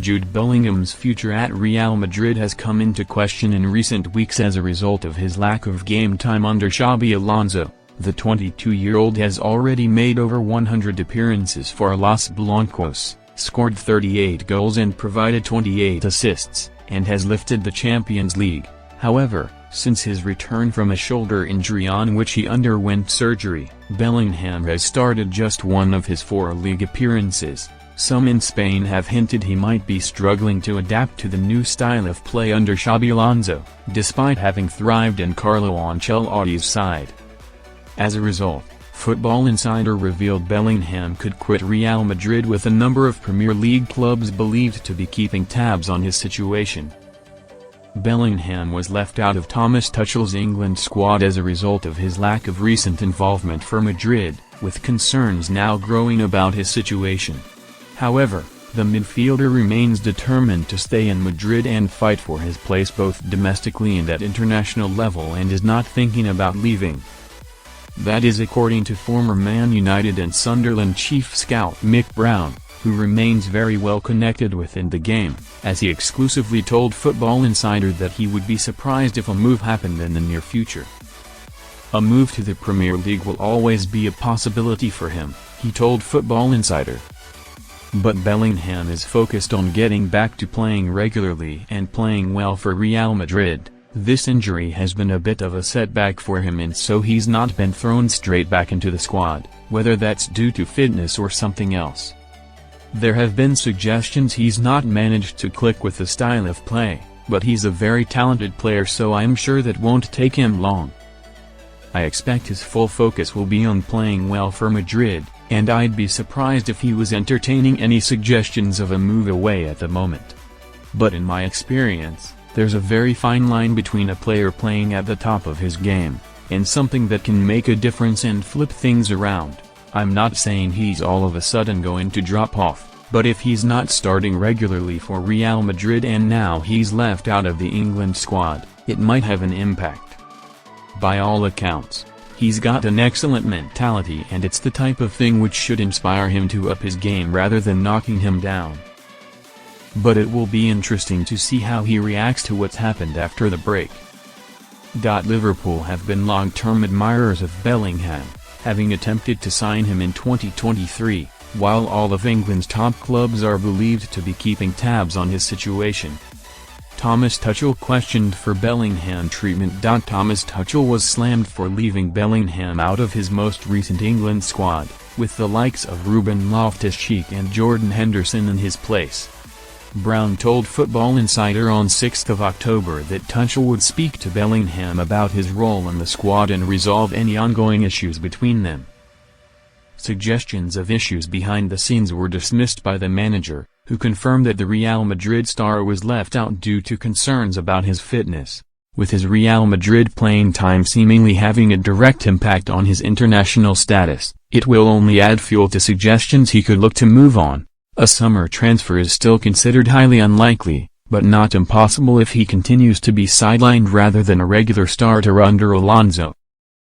Jude Bellingham's future at Real Madrid has come into question in recent weeks as a result of his lack of game time under Xabi Alonso. The 22-year-old has already made over 100 appearances for Los Blancos, scored 38 goals and provided 28 assists, and has lifted the Champions League. However, since his return from a shoulder injury on which he underwent surgery, Bellingham has started just one of his 4 league appearances. Some in Spain have hinted he might be struggling to adapt to the new style of play under Xabi Alonso, despite having thrived in Carlo Ancelotti's side. As a result, Football Insider revealed Bellingham could quit Real Madrid, with a number of Premier League clubs believed to be keeping tabs on his situation. Bellingham was left out of Thomas Tuchel's England squad as a result of his lack of recent involvement for Madrid, with concerns now growing about his situation. However, the midfielder remains determined to stay in Madrid and fight for his place both domestically and at international level, and is not thinking about leaving. That is according to former Man United and Sunderland chief scout Mick Brown, who remains very well connected within the game, as he exclusively told Football Insider that he would be surprised if a move happened in the near future. A move to the Premier League will always be a possibility for him, he told Football Insider. But Bellingham is focused on getting back to playing regularly and playing well for Real Madrid. This injury has been a bit of a setback for him, and so he's not been thrown straight back into the squad, whether that's due to fitness or something else. There have been suggestions he's not managed to click with the style of play, but he's a very talented player, so I'm sure that won't take him long. I expect his full focus will be on playing well for Madrid, and I'd be surprised if he was entertaining any suggestions of a move away at the moment. But in my experience, there's a very fine line between a player playing at the top of his game, and something that can make a difference and flip things around. I'm not saying he's all of a sudden going to drop off, but if he's not starting regularly for Real Madrid and now he's left out of the England squad, it might have an impact. By all accounts, he's got an excellent mentality, and it's the type of thing which should inspire him to up his game rather than knocking him down. But it will be interesting to see how he reacts to what's happened after the break. Liverpool have been long-term admirers of Bellingham, having attempted to sign him in 2023, while all of England's top clubs are believed to be keeping tabs on his situation. Thomas Tuchel questioned for Bellingham treatment. Thomas Tuchel was slammed for leaving Bellingham out of his most recent England squad, with the likes of Ruben Loftus-Cheek and Jordan Henderson in his place. Brown told Football Insider on 6 October that Tuchel would speak to Bellingham about his role in the squad and resolve any ongoing issues between them. Suggestions of issues behind the scenes were dismissed by the manager, who confirmed that the Real Madrid star was left out due to concerns about his fitness, with his Real Madrid playing time seemingly having a direct impact on his international status. It will only add fuel to suggestions he could look to move on. A summer transfer is still considered highly unlikely, but not impossible if he continues to be sidelined rather than a regular starter under Alonso.